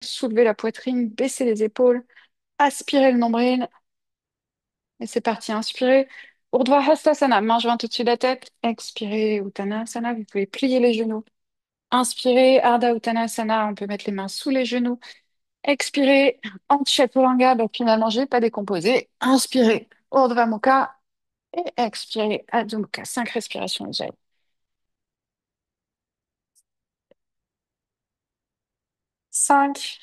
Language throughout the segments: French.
Soulevez la poitrine, baissez les épaules, aspirez le nombril. Et c'est parti, inspirez. Urdhva Hastasana, main jointe au-dessus de la tête. Expirez, Uttanasana, vous pouvez plier les genoux. Inspirez, Ardha Uttanasana, on peut mettre les mains sous les genoux. Expirez, Chaturanga, bah, finalement, je n'ai pas décomposé. Inspirez, Urdhva Mukha et expirez, Adho Mukha. 5 respirations déjà. 5,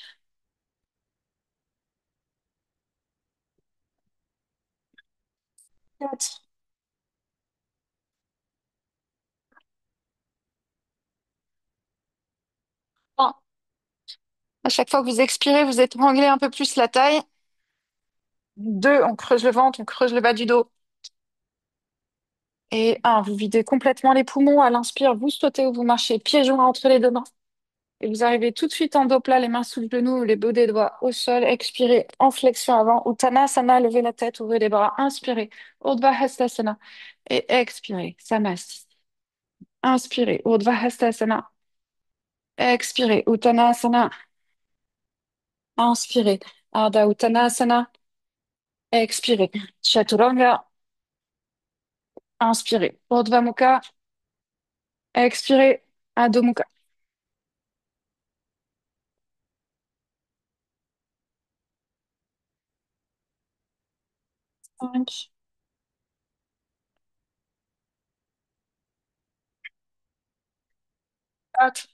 4, 3. À chaque fois que vous expirez, vous étranglez un peu plus la taille. 2, on creuse le ventre, on creuse le bas du dos. Et 1, vous videz complètement les poumons. À l'inspire, vous sautez ou vous marchez pieds joints entre les deux mains. Et vous arrivez tout de suite en dos plat, les mains sous le genou, les bauts des doigts au sol. Expirez en flexion avant. Uttanasana, levez la tête, ouvrez les bras. Inspirez. Urdhva Hastasana. Et expirez. Samastiti. Inspirez. Urdhva Hastasana. Expirez. Uttanasana. Inspirez. Ardha Uttanasana. Expirez. Chaturanga. Inspirez. Urdhva Mukha. Expirez. Adho Mukha. 5, 4,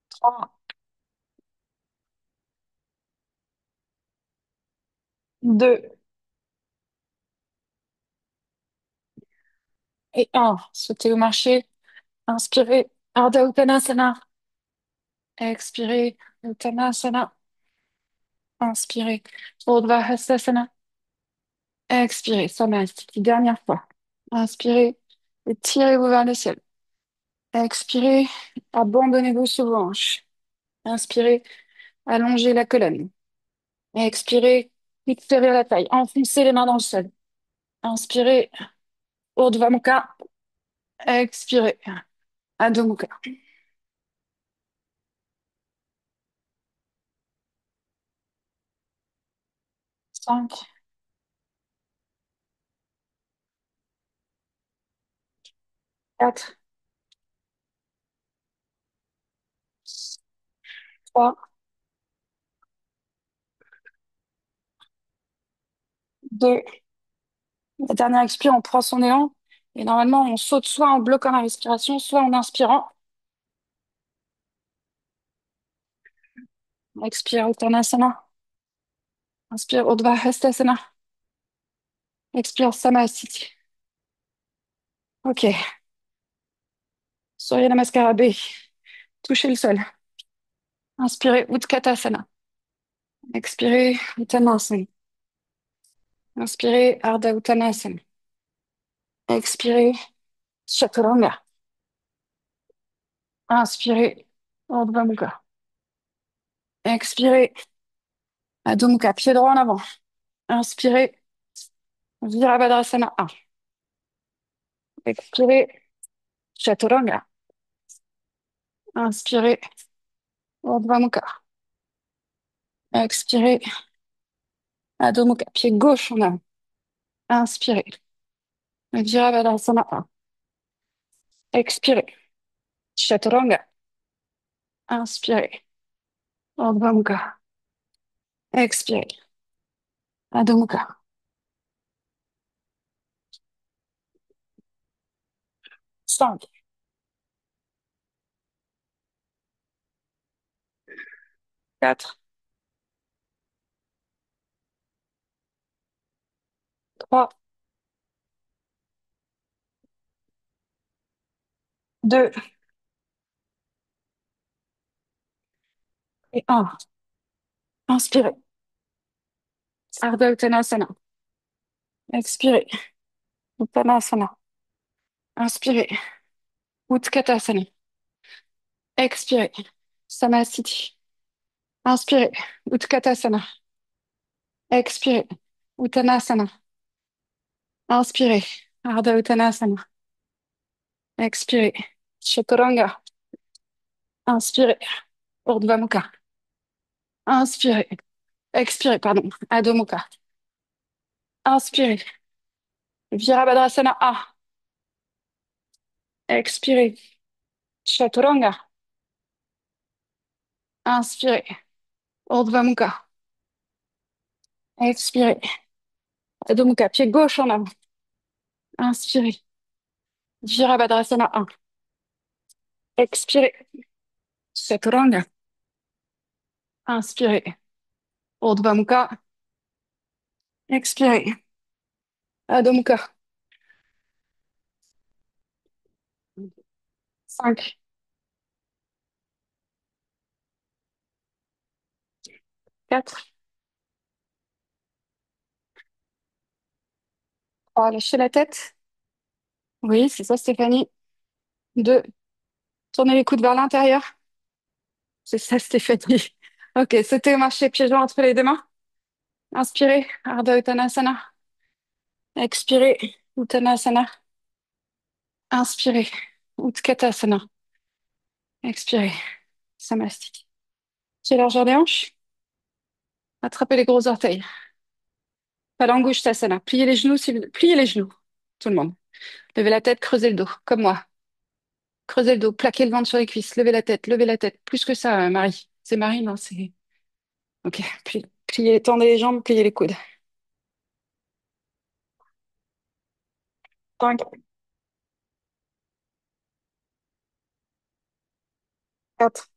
3, 2 et 1. Sautez au marché. Inspirez. Ardha Uttanasana. Expirez. Uttanasana. Inspirez. Urdhva Hastasana. Expirez. Samasthiti. Dernière fois. Inspirez. Et tirez-vous vers le ciel. Expirez. Abandonnez-vous sous vos hanches. Inspirez. Allongez la colonne. Expirez. Fixez la taille. Enfoncez les mains dans le sol. Inspirez. Urdhva Mukha. Expirez. Adho Mukha. 5, 4, 3, 2. La dernière expire, on prend son élan. Et normalement, on saute soit en bloquant la respiration, soit en inspirant. Expire Uttanasana. Inspire Urdhva Hastasana. Expire Samasthiti. Ok. Surya Namaskara B. Touchez le sol. Inspirez Utkatasana. Expirez Uttanasana. Inspirez Ardha Uttanasana. Expirez Chaturanga. Inspirez Urdhva Mukha. Expirez Adho Mukha. Pied droit en avant. Inspirez Virabhadrasana 1. Expirez Chaturanga. Inspirez Urdhva Mukha. Expirez Adho Mukha. Pied gauche en avant. Inspirez Virabhadrasana 1. Expirez Chaturanga. Inspirez Urdhva Mukha. Expirez Adho Mukha. 5, 4, 3, 2 et 1. Inspirez. Ardha Uttanasana. Expirez. Uttanasana. Inspirez. Utkatasana. Expirez. Samasthiti. Inspirez. Utkatasana. Expirez. Uttanasana. Inspirez. Ardha Uttanasana. Expirez. Chaturanga. Inspirez. Urdhva Mukha. Inspirez. Expirez, pardon. Adho Mukha. Inspirez. Virabhadrasana A. Expirez. Chaturanga. Inspirez. Urdhva Mukha. Expirez. Adho Mukha. Pied gauche en avant. Inspirez. Virabhadrasana A. Expirez. Chaturanga. Inspirez. Urdhva Mukha. Expirez. Adho Mukha. 5, 4, 3. Lâchez la tête. Oui, c'est ça, Stéphanie. 2. Tournez les coudes vers l'intérieur. C'est ça, Stéphanie. Ok, sautez au marché, pieds joints entre les deux mains. Inspirez, Ardha Uttanasana. Expirez, Uttanasana. Inspirez, Utkatasana. Expirez, Samasthiti. Pieds largeur des hanches. Attrapez les gros orteils. Palangusthasana. Pliez les genoux, pliez les genoux. Tout le monde. Levez la tête, creusez le dos, comme moi. Creusez le dos, plaquez le ventre sur les cuisses. Levez la tête, levez la tête. Plus que ça, Marie. C'est Marie, non, c'est... Ok, pliez, tendez les jambes, pliez les coudes. 5, 4,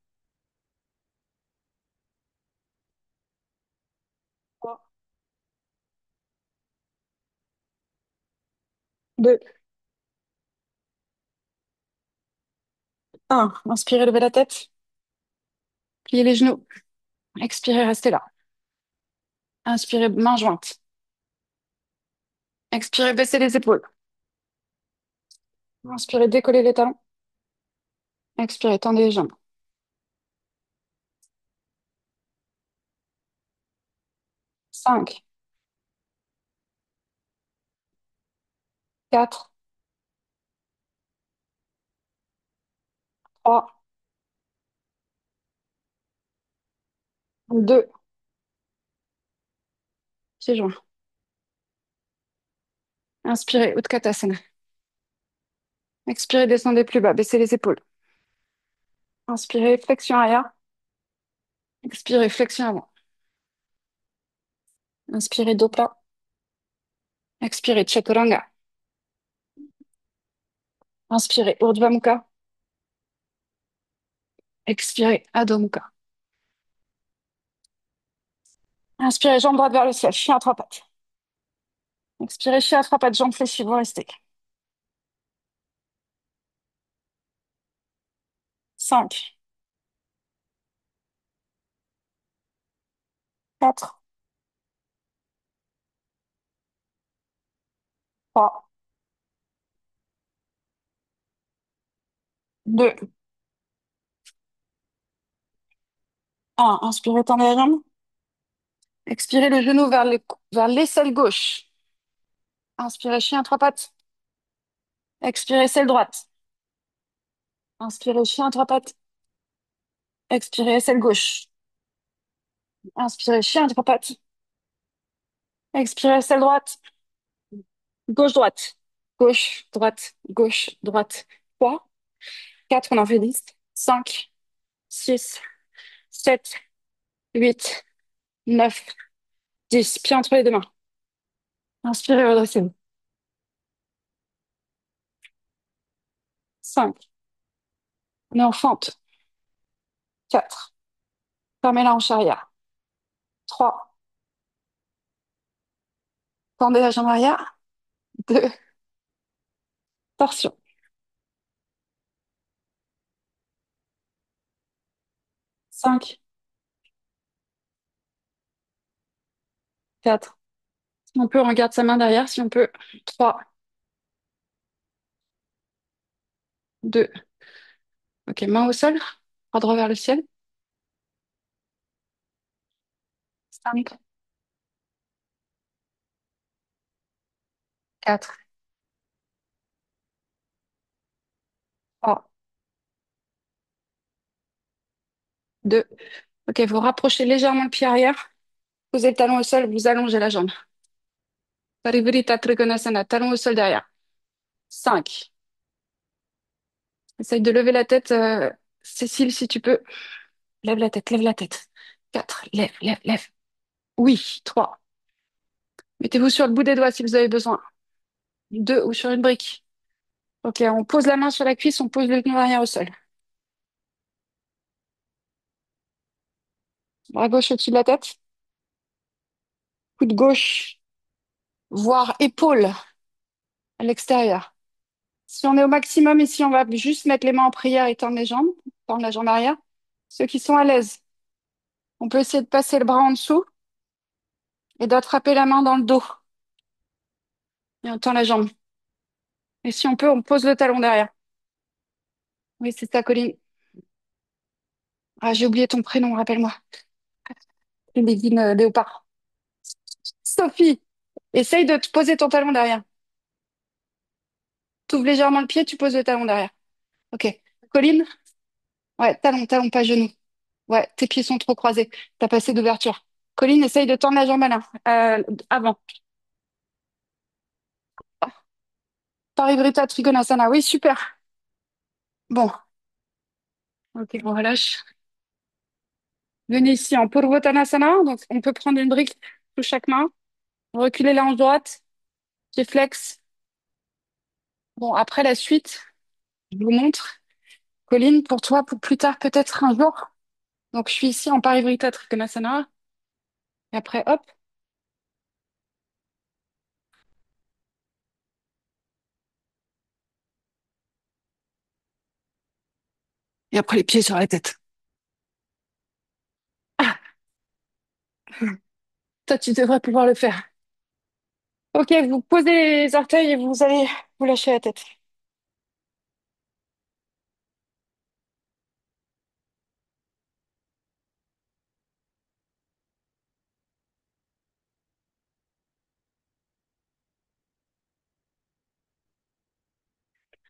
3, 2, 1. Inspirez, levez la tête. Pliez les genoux. Expirez, restez là. Inspirez, main jointe. Expirez, baissez les épaules. Inspirez, décollez les talons. Expirez, tendez les jambes. 5, 4, 3, 2, pieds joints. Inspirez, Utkatasana. Expirez, descendez plus bas, baissez les épaules. Inspirez, flexion arrière. Expirez, flexion avant. Inspirez, dos plat. Expirez, chaturanga. Inspirez, Urdhva Mukha. Expirez, Adho Mukha. Inspirez, jambe droite vers le ciel, chien à trois pattes. Expirez, chien à trois pattes, jambes fléchies, vous restez. 5, 4, 3, 2, 1. Inspirez, tendez la jambe. Expirez le genou vers l'aisselle gauche. Inspirez, chien à trois pattes. Expirez, aisselle droite. Inspirez, chien à trois pattes. Expirez, aisselle gauche. Inspirez, chien à trois pattes. Expirez, aisselle droite. Gauche, droite. Gauche, droite. Gauche, droite. 3, 4, on en fait 10. 5, 6, 7, 8, 9, 10. Pieds entre les deux mains. Inspirez, redressez-vous. 5, on est en fente. 4, fermez la hanche arrière. 3, tendez la jambe arrière. 2, torsion. 5, 4. Si on peut, on garde sa main derrière, si on peut. 3, 2. Ok, main au sol, bras droit vers le ciel. 5, 4, 3, Deux. Ok, vous rapprochez légèrement le pied arrière. Posez le talon au sol, vous allongez la jambe. Parivrita Trikonasana, talon au sol derrière. 5. Essaye de lever la tête, Cécile, si tu peux. Lève la tête, lève la tête. 4. Lève, lève, lève. Oui. 3. Mettez-vous sur le bout des doigts si vous avez besoin. 2 ou sur une brique. Ok, on pose la main sur la cuisse, on pose le genou arrière au sol. Bras gauche au-dessus de la tête. Coude gauche, voire épaule à l'extérieur. Si on est au maximum ici, on va juste mettre les mains en prière et tendre les jambes, tendre la jambe arrière. Ceux qui sont à l'aise, on peut essayer de passer le bras en dessous et d'attraper la main dans le dos. Et on tend la jambe. Et si on peut, on pose le talon derrière. Oui, c'est ça, Colline. Ah, j'ai oublié ton prénom, rappelle-moi. Lévine Léopard. Sophie, essaye de te poser ton talon derrière. Tu ouvres légèrement le pied, tu poses le talon derrière. Ok. Colline? Ouais, talon, talon, pas genou. Ouais, tes pieds sont trop croisés. T'as pas assez d'ouverture. Colline, essaye de tendre la jambe avant. Parivrita Trikonasana. Oui, super. Bon, ok, on relâche. Venez ici en Purvottanasana. Donc, on peut prendre une brique sous chaque main. Reculer la hanche droite. Pied flex. Bon, après la suite, je vous montre. Colline, pour toi, pour plus tard, peut-être un jour. Donc, je suis ici en Parivrita Trikonasana. Et après, hop. Et après, les pieds sur la tête. Ah, toi, tu devrais pouvoir le faire. Ok, vous posez les orteils et vous allez vous lâcher la tête.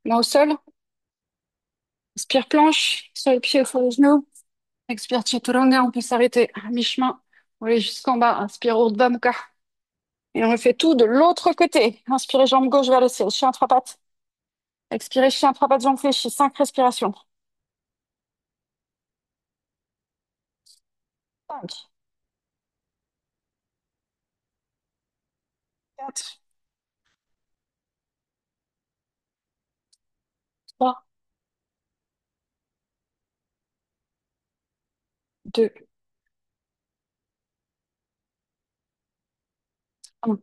Main au sol. Inspire planche. Sur les pieds, sur les genoux. Expire Chaturanga. On peut s'arrêter à mi-chemin. On va aller jusqu'en bas. Inspire Urdhva Mukha. Et on refait tout de l'autre côté. Inspirez jambe gauche vers le ciel. Chien trois pattes. Expirez chien trois pattes, jambes fléchies. 5 respirations. 5, 4, 3, 2, 1.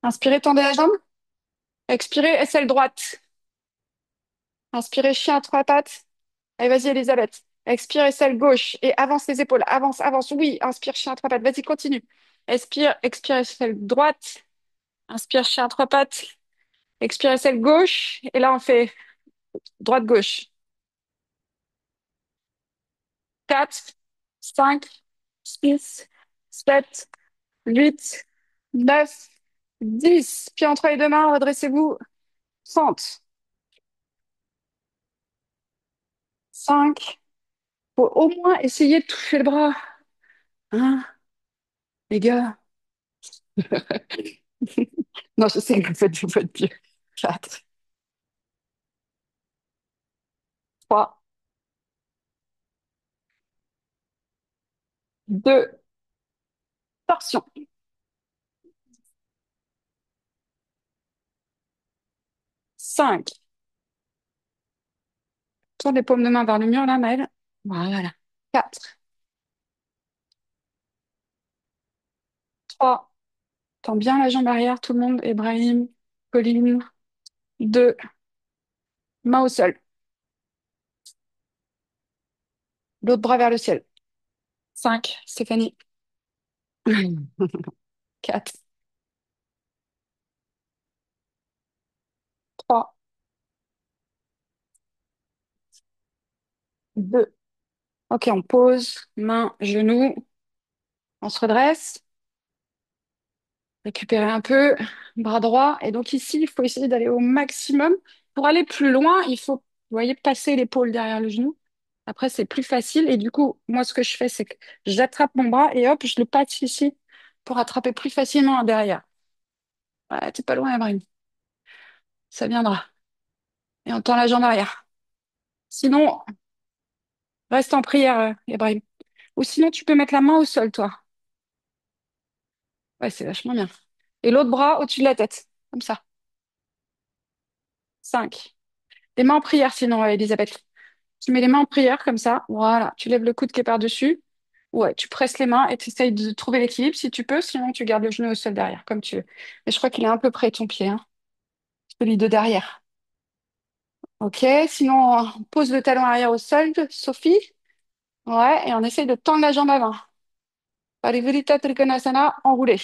Inspirez, tendez la jambe. Expirez, aisselle droite. Inspirez, chien à trois pattes. Allez, vas-y, Elisabeth. Expire, aisselle gauche. Et avance les épaules. Avance, avance. Oui, inspire, chien à trois pattes. Vas-y, continue. Expire, expire, aisselle droite. Inspire, chien à trois pattes. Expire, aisselle gauche. Et là, on fait droite-gauche. 4, 5, 6, 7, 8, 9, 10. Puis entre les deux mains, redressez-vous. 30. 5. Faut au moins essayer de toucher le bras. Hein, les gars? Non, je sais que vous faites du votre pied. 4, 3, 2, torsion. 5. Tourne les paumes de main vers le mur, là, Maëlle. Voilà. 4, 3. Tends bien la jambe arrière, tout le monde. Ibrahim, Colline. 2. Main au sol. L'autre bras vers le ciel. 5. Stéphanie. 4, 3, 2. Ok, on pose. Main, genou. On se redresse. Récupérer un peu. Bras droit. Et donc ici, il faut essayer d'aller au maximum. Pour aller plus loin, il faut, vous voyez, passer l'épaule derrière le genou. Après, c'est plus facile. Et du coup, moi, ce que je fais, c'est que j'attrape mon bras et hop, je le patch ici pour attraper plus facilement derrière. Ouais, t'es pas loin, Ebrahim. Ça viendra. Et on tend la jambe arrière. Sinon, reste en prière, Ebrahim. Ou sinon, tu peux mettre la main au sol, toi. Ouais, c'est vachement bien. Et l'autre bras au-dessus de la tête. Comme ça. 5. Les mains en prière, sinon, Elisabeth. Tu mets les mains en prière, comme ça. Voilà. Tu lèves le coude qui est par-dessus. Ouais, tu presses les mains et tu essayes de trouver l'équilibre si tu peux. Sinon, tu gardes le genou au sol derrière, comme tu veux. Mais je crois qu'il est un peu près ton pied, hein. Celui de derrière. Ok. Sinon, on pose le talon arrière au sol, Sophie. Ouais. Et on essaye de tendre la jambe avant. Parivrita Trikonasana, enroulé.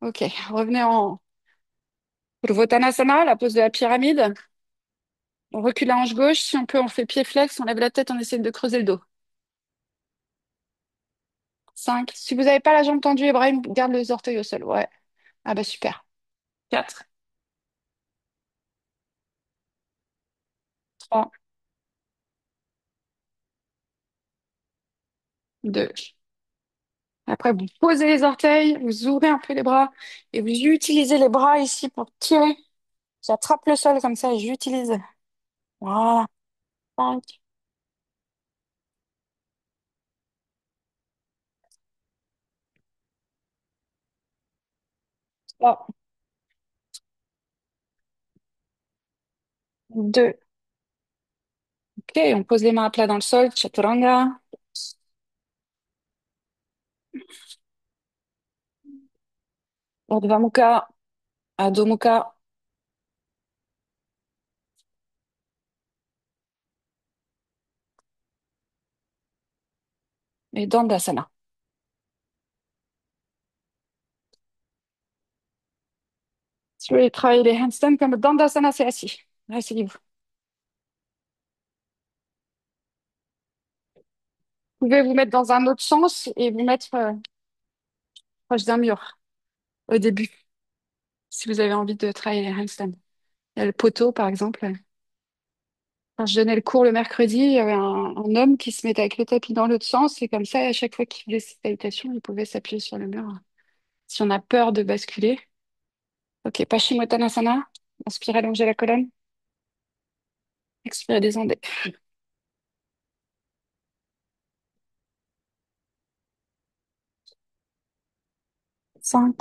Ok. Revenez en Purvottanasana, la pose de la pyramide. On recule la hanche gauche. Si on peut, on fait pied flex. On lève la tête, on essaie de creuser le dos. 5. Si vous n'avez pas la jambe tendue, Ibrahim, garde les orteils au sol. Ouais. Ah bah super. 4, 3, 2. Après, vous posez les orteils, vous ouvrez un peu les bras et vous utilisez les bras ici pour tirer. J'attrape le sol comme ça et j'utilise. Voilà. 5, 3, 2. Ok, on pose les mains à plat dans le sol. Chaturanga. Urdhva Mukha. Adho Mukha. Et Dandasana. Si vous voulez travailler les handstands comme Dandasana, c'est assis. Asseyez-vous. Vous pouvez vous mettre dans un autre sens et vous mettre proche d'un mur au début, si vous avez envie de travailler les handstands. Il y a le poteau, par exemple. Quand je donnais le cours le mercredi, il y avait un homme qui se mettait avec le tapis dans l'autre sens, et comme ça, à chaque fois qu'il faisait ses salutations, il pouvait s'appuyer sur le mur. Si on a peur de basculer. Ok, Paschimottanasana. Inspirez, allongez la colonne. Expirez, descendez. 5,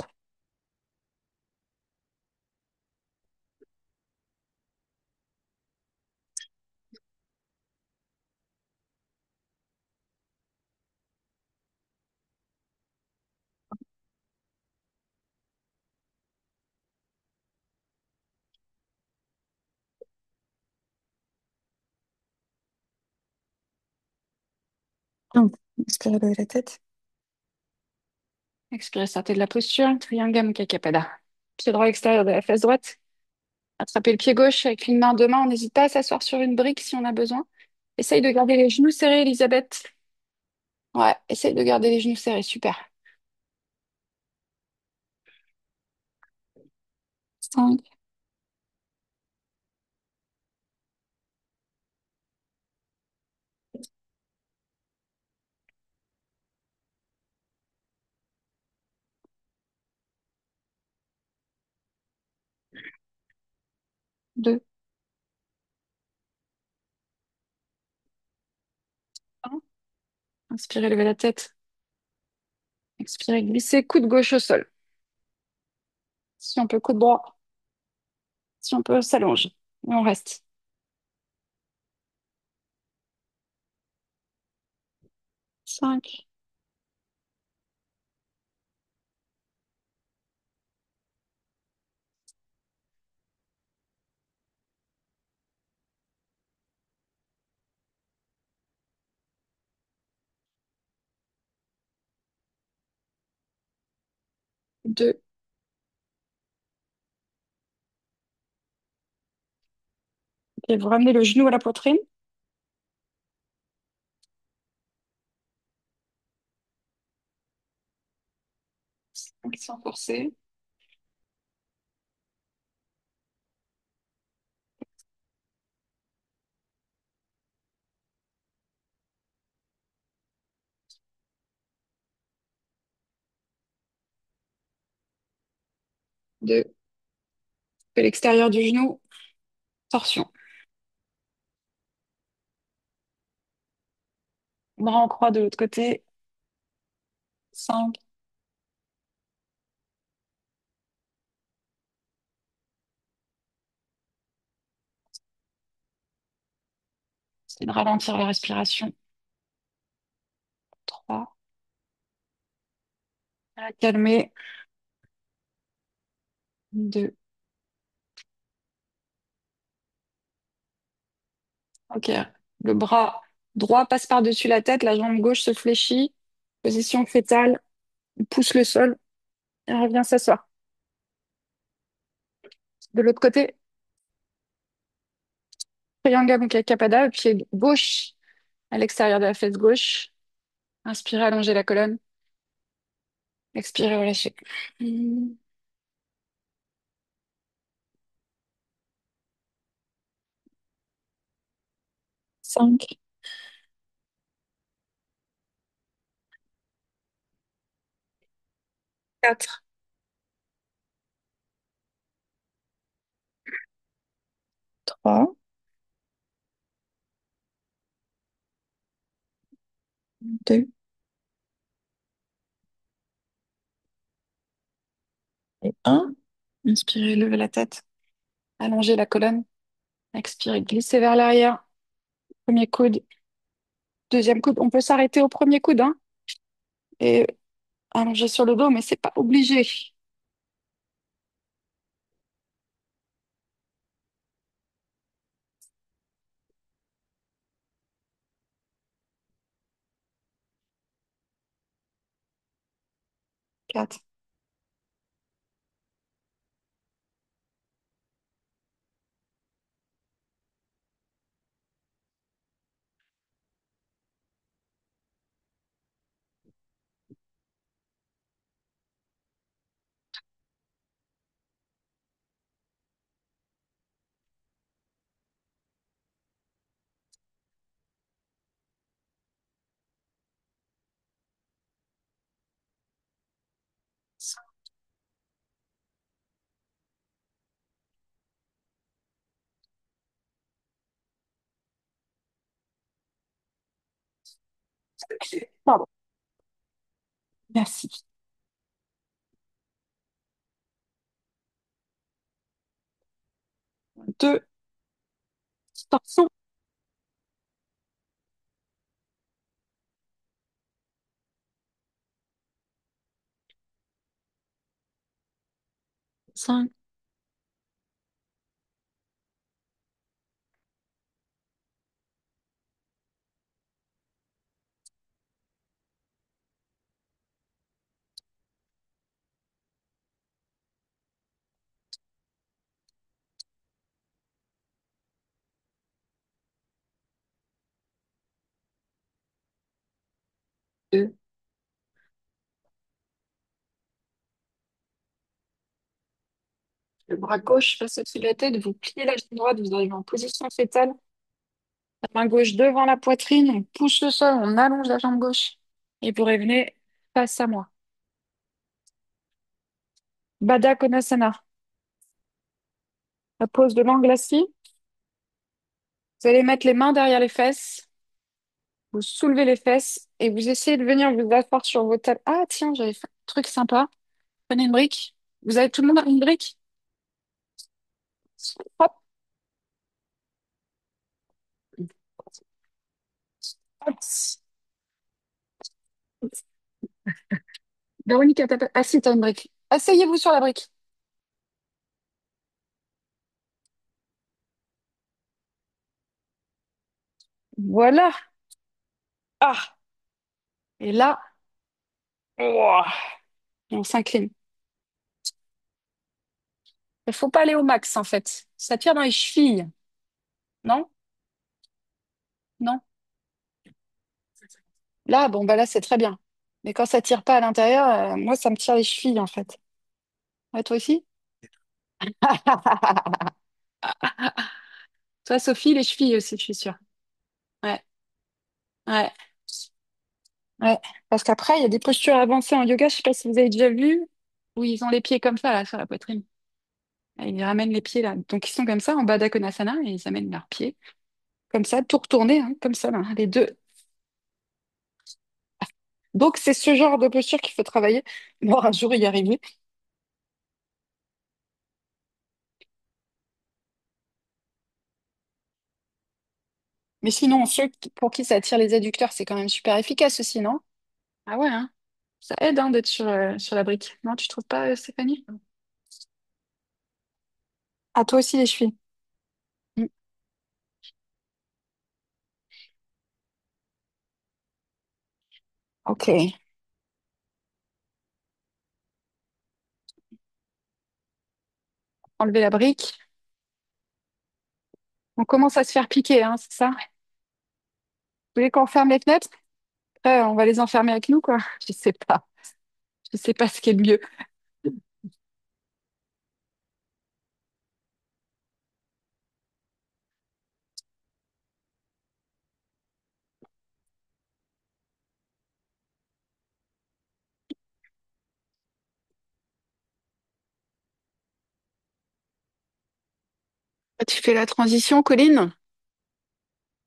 1. Inspirez, levez la tête. Expirez, sortez de la posture. Triangam Kakappada. Pied droit extérieur de la fesse droite. Attrapez le pied gauche avec une main, deux mains. On n'hésite pas à s'asseoir sur une brique si on a besoin. Essaye de garder les genoux serrés, Elisabeth. Ouais, essaye de garder les genoux serrés. Super. 5, 2, 1. Inspirez, levez la tête. Expirez, glissez, coude gauche au sol. Si on peut, coude droit. Si on peut, on s'allonge. Et on reste. 5, 2. Et vous ramenez le genou à la poitrine. 5 sans forcer. 2. Fais l'extérieur du genou. Torsion. Bras en croix de l'autre côté. 5. C'est de ralentir la respiration. 3. Calmer. 2. Ok. Le bras droit passe par-dessus la tête. La jambe gauche se fléchit. Position fétale. On pousse le sol. Et on revient s'asseoir. De l'autre côté, triangle Mukha Kapada, pied gauche à l'extérieur de la fesse gauche. Inspirez, allongez la colonne. Expirez, relâchez. 5, 4, 3, 2 et 1. Inspirez, levez la tête. Allongez la colonne. Expirez, glissez vers l'arrière. Premier coude, deuxième coude. On peut s'arrêter au premier coude, hein, et allonger sur le dos, mais c'est pas obligé. 4. Pardon. Merci. 2. Torsion. 5, 2. Le bras gauche passe au-dessus de la tête. Vous pliez la jambe droite. Vous arrivez en position fétale. La main gauche devant la poitrine. On pousse le sol. On allonge la jambe gauche. Et vous revenez face à moi. Baddha Konasana. La pose de l'angle assis. Vous allez mettre les mains derrière les fesses. Vous soulevez les fesses et vous essayez de venir vous asseoir sur vos tables. Ah, tiens, j'avais fait un truc sympa. Prenez une brique. Vous avez tout le monde a une brique? Hop, hop. Véronique, assis, t'as une brique. Asseyez-vous sur la brique. Voilà. Ah. Et là, ouah, on s'incline. Il faut pas aller au max, en fait. Ça tire dans les chevilles. Non? Non? Là, bon, bah là, c'est très bien. Mais quand ça tire pas à l'intérieur, moi, ça me tire les chevilles, en fait. Ouais, toi aussi? Toi, Sophie, les chevilles aussi, je suis sûre. Ouais, ouais, ouais. Parce qu'après, il y a des postures avancées en yoga, je sais pas si vous avez déjà vu, où ils ont les pieds comme ça, là, sur la poitrine. Ils ramènent les pieds là. Donc ils sont comme ça en Baddha Konasana et ils amènent leurs pieds. Comme ça, tout retourné, hein, comme ça, là, les deux. Donc c'est ce genre de posture qu'il faut travailler. Bon, un jour y arriver. Mais sinon, pour qui ça attire les adducteurs, c'est quand même super efficace aussi, non? Ah ouais, hein. Ça aide hein, d'être sur la brique. Non, tu trouves pas, Stéphanie? À toi aussi les chevilles. Mm. Ok. Enlever la brique. On commence à se faire piquer, hein, c'est ça? Vous voulez qu'on ferme les fenêtres? Après, on va les enfermer avec nous, quoi. Je sais pas. Je sais pas ce qui est le mieux. Tu fais la transition, Colline?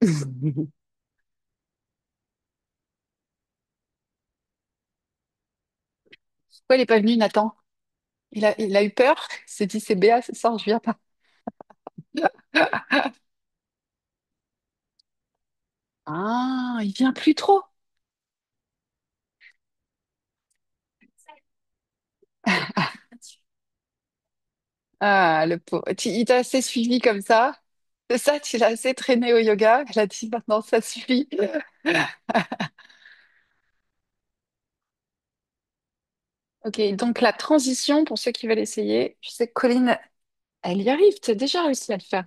Pourquoi il est pas venu, Nathan? Il a eu peur. Il s'est dit, c'est Béa, c'est ça, je viens pas. Ah, il vient plus trop. Ah, le pauvre. Il t'a assez suivi comme ça. C'est ça, tu l'as assez traîné au yoga. Elle a dit, maintenant, ça suffit. Ok, donc la transition, pour ceux qui veulent essayer, je sais que Colline, elle y arrive. Tu as déjà réussi à le faire.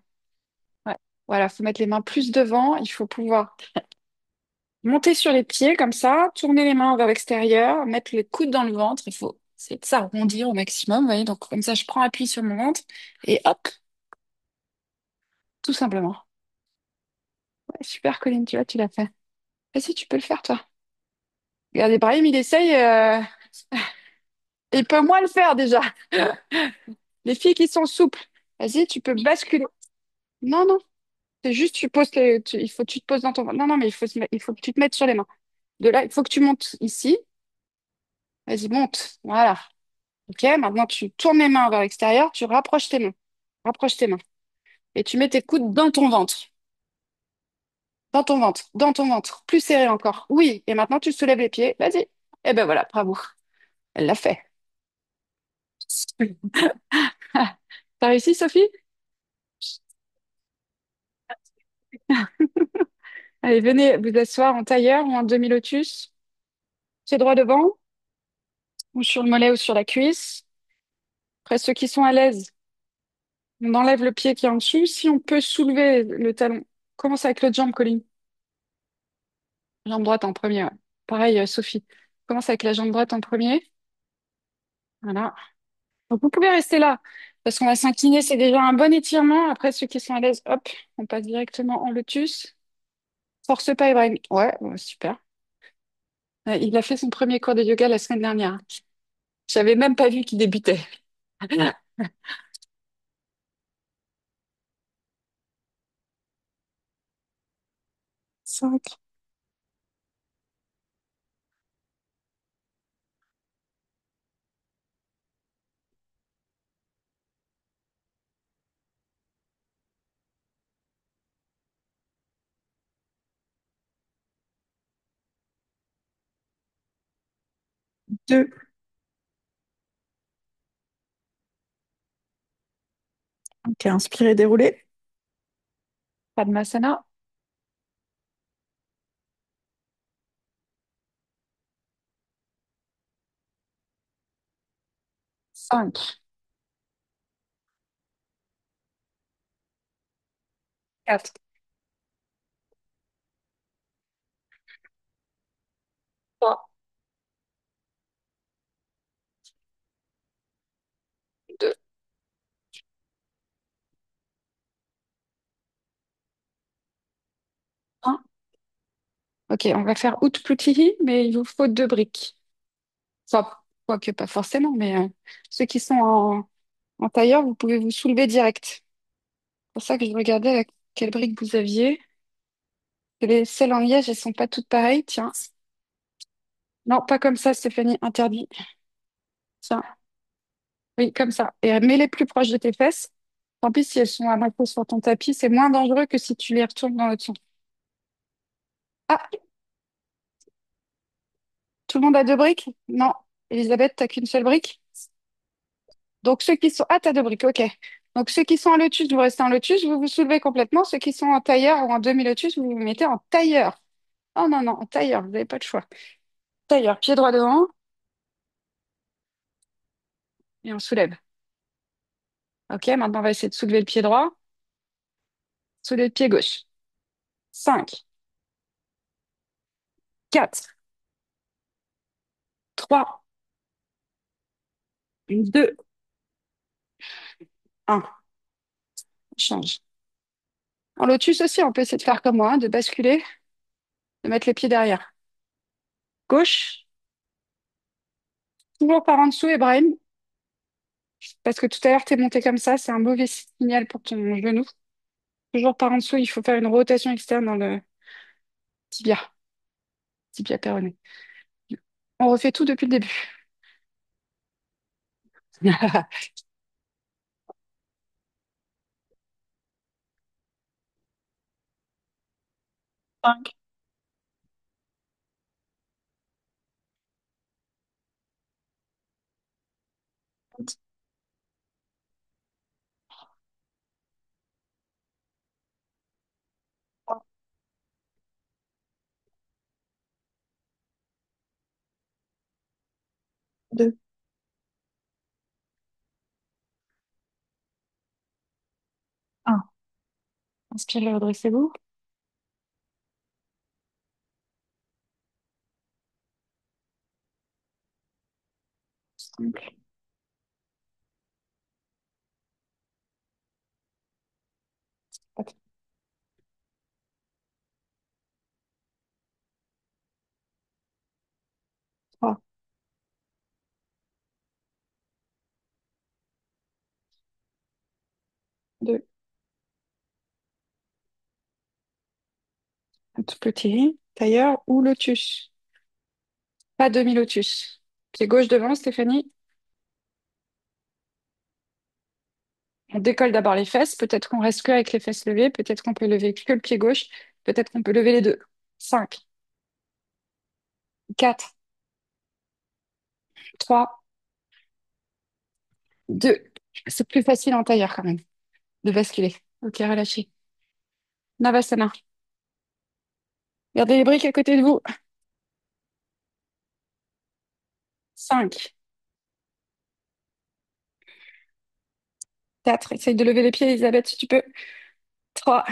Ouais. Voilà, faut mettre les mains plus devant. Il faut pouvoir monter sur les pieds comme ça, tourner les mains vers l'extérieur, mettre les coudes dans le ventre. Il faut essayer de s'arrondir au maximum. Vous voyez, donc comme ça, je prends appui sur mon ventre et hop, tout simplement. Ouais, super, Colline, tu vois, tu l'as fait. Vas-y, tu peux le faire, toi. Regardez, Brahim, il essaye. Il peut moins le faire déjà. Les filles qui sont souples, vas-y, tu peux basculer. Non, non, c'est juste, il faut que tu te poses dans ton ventre. Non, non, mais il faut que tu te mettes sur les mains. De là, il faut que tu montes ici. Vas-y, monte. Voilà. Ok, maintenant tu tournes les mains vers l'extérieur, tu rapproches tes mains. Rapproche tes mains. Et tu mets tes coudes dans ton ventre. Dans ton ventre. Dans ton ventre. Plus serré encore. Oui. Et maintenant tu soulèves les pieds. Vas-y. Et ben voilà, bravo. Elle l'a fait. T'as réussi, Sophie? Allez, venez vous asseoir en tailleur ou en demi-lotus. Pied droit devant, ou sur le mollet ou sur la cuisse. Après, ceux qui sont à l'aise, on enlève le pied qui est en dessous. Si on peut soulever le talon, commence avec l'autre jambe, Colline. Jambe droite en premier, ouais. Pareil, Sophie. Commence avec la jambe droite en premier. Voilà. Donc, vous pouvez rester là, parce qu'on va s'incliner, c'est déjà un bon étirement. Après, ceux qui sont à l'aise, hop, on passe directement en lotus. Force pas, Ibrahim. Ouais, ouais, super. Il a fait son premier cours de yoga la semaine dernière. J'avais même pas vu qu'il débutait. 5, 2. Ok, inspirez, déroulez. Padmasana. 5, 4, 3, 2, 1. Ok, on va faire Utplutihi, mais il vous faut deux briques. Enfin, quoique pas forcément, mais ceux qui sont En tailleur, vous pouvez vous soulever direct. C'est pour ça que je regardais quelle brique vous aviez. Celles en liège, elles sont pas toutes pareilles. Tiens. Non, pas comme ça, Stéphanie, interdit. Tiens, oui, comme ça. Et mets-les plus proches de tes fesses. Tant pis si elles sont à moitié sur ton tapis, c'est moins dangereux que si tu les retournes dans l'autre sens. Ah, tout le monde a deux briques? Non. Elisabeth, t'as qu'une seule brique? Donc ceux qui sont... Ah, t'as deux briques, ok. Donc ceux qui sont en lotus, vous restez en lotus, vous vous soulevez complètement. Ceux qui sont en tailleur ou en demi-lotus, vous vous mettez en tailleur. Oh non, non, en tailleur, vous n'avez pas de choix. Tailleur, pied droit devant, et on soulève. Ok, maintenant on va essayer de soulever le pied droit, soulever le pied gauche. 5, 4, 3, 2, 1. On change. En lotus aussi, on peut essayer de faire comme moi, hein, de basculer, de mettre les pieds derrière. Gauche, toujours par en dessous, Ibrahim, parce que tout à l'heure, t'es monté comme ça, c'est un mauvais signal pour ton genou. Toujours par en dessous, il faut faire une rotation externe dans le tibia, tibia péroné. On refait tout depuis le début. 5, 2, 1. Inspirez, redressez-vous. 5, 4, 3, 2, un tout petit, tailleur ou lotus. Pas demi-lotus. Pied gauche devant, Stéphanie. On décolle d'abord les fesses. Peut-être qu'on reste que avec les fesses levées. Peut-être qu'on peut lever que le pied gauche. Peut-être qu'on peut lever les deux. 5, 4, 3, 2. C'est plus facile en tailleur quand même de basculer. Ok, relâchez. Navasana. Gardez les briques à côté de vous. 5, 4. Essaye de lever les pieds, Elisabeth, si tu peux. 3.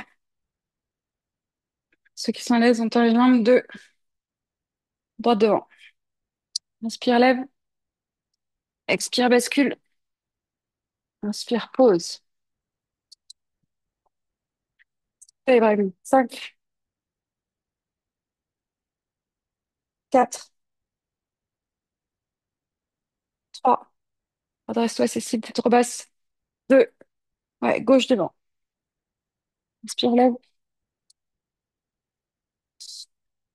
Ceux qui sont à l'aise, on tend les jambes. 2. Droite devant. Inspire, lève. Expire, bascule. Inspire, pause. Allez, Ibrahim. 5, 4, 3. Redresse-toi, Cécile, t'es trop basse. 2. Ouais, gauche devant. Inspire, lève.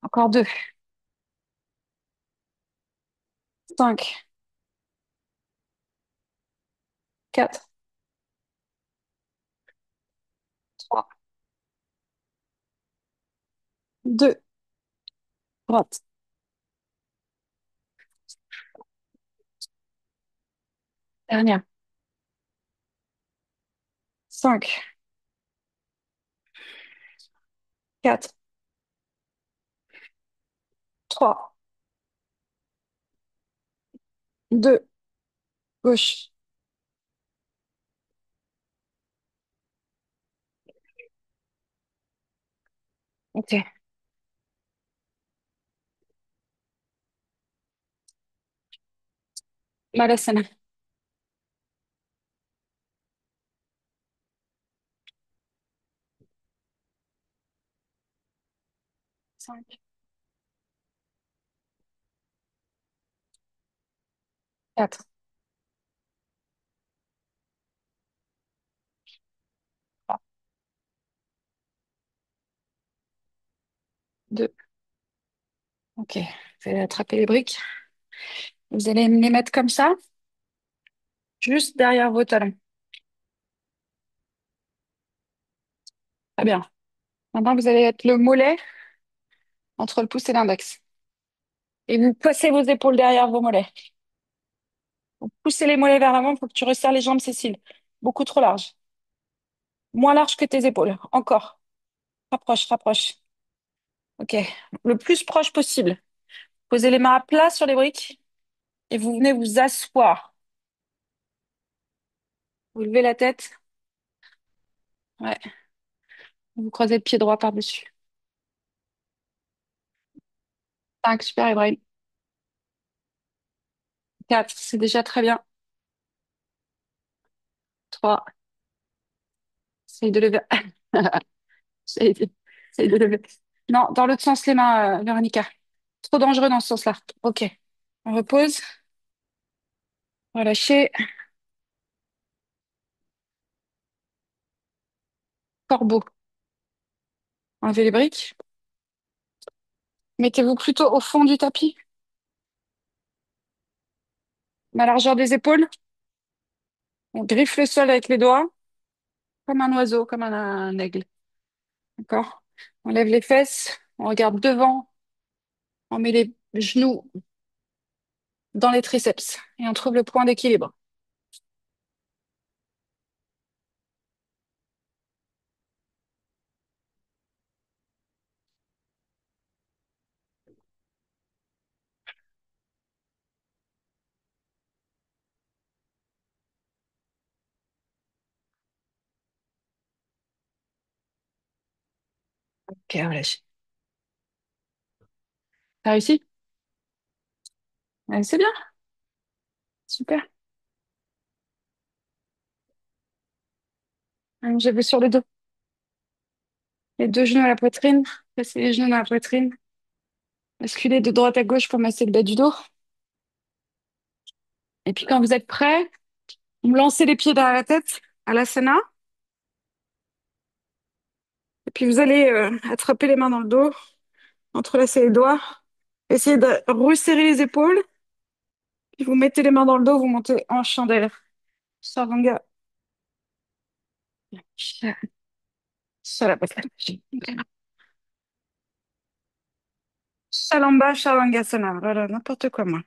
Encore 2. 5, 4, 3, 2. Droite. Dernière. 5, 4, 3, 2. Gauche. Ok. Malasana. 5, 4, deux. Ok, vous allez attraper les briques. Vous allez me les mettre comme ça, juste derrière vos talons. Très bien. Maintenant, vous allez être le mollet entre le pouce et l'index. Et vous passez vos épaules derrière vos mollets. Vous poussez les mollets vers l'avant pour que tu resserres les jambes, Cécile. Beaucoup trop large. Moins large que tes épaules. Encore. Rapproche, rapproche. Ok. Le plus proche possible. Posez les mains à plat sur les briques et vous venez vous asseoir. Vous levez la tête. Ouais. Vous croisez le pied droit par-dessus. 5, super, Ibrahim. 4, c'est déjà très bien. 3, essaye de lever. Essaye de, essaye de lever. Non, dans l'autre sens, les mains, Véronica. Trop dangereux dans ce sens-là. Ok. On repose. Relâchez. Corbeau. Enlevez les briques. Mettez-vous plutôt au fond du tapis. Ma largeur des épaules. On griffe le sol avec les doigts, comme un oiseau, comme un aigle. D'accord? On lève les fesses. On regarde devant. On met les genoux dans les triceps. Et on trouve le point d'équilibre. Ok, relâche. T'as réussi? Ouais, c'est bien. Super. Allongez-vous sur le dos. Les deux genoux à la poitrine. Passez les genoux dans la poitrine. Basculez de droite à gauche pour masser le bas du dos. Et puis quand vous êtes prêt, vous me lancez les pieds derrière la tête à l'asana. Et puis vous allez attraper les mains dans le dos, entrelacer les doigts. Essayez de resserrer les épaules. Puis vous mettez les mains dans le dos, vous montez en chandelle. Chaturanga. Shalamba, Shavangasana. Voilà, n'importe quoi, moi.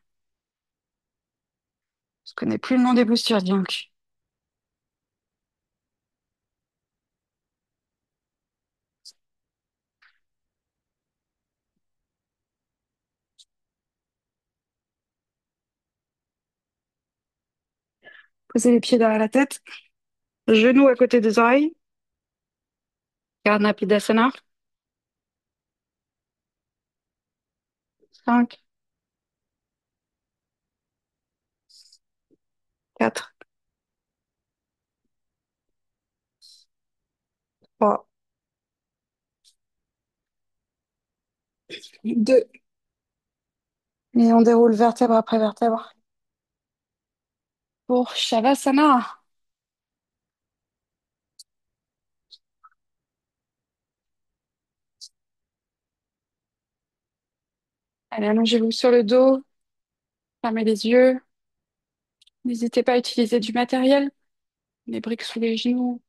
Je connais plus le nom des postures, donc. Posez les pieds derrière la tête. Genoux à côté des oreilles. Karnapidasana. 5, 4, 3, 2. Et on déroule vertèbre après vertèbre pour Shavasana. Allez, allongez-vous sur le dos. Fermez les yeux. N'hésitez pas à utiliser du matériel. Les briques sous les genoux,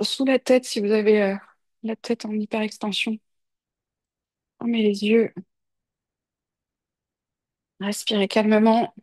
sous la tête si vous avez la tête en hyperextension. Fermez les yeux. Respirez calmement.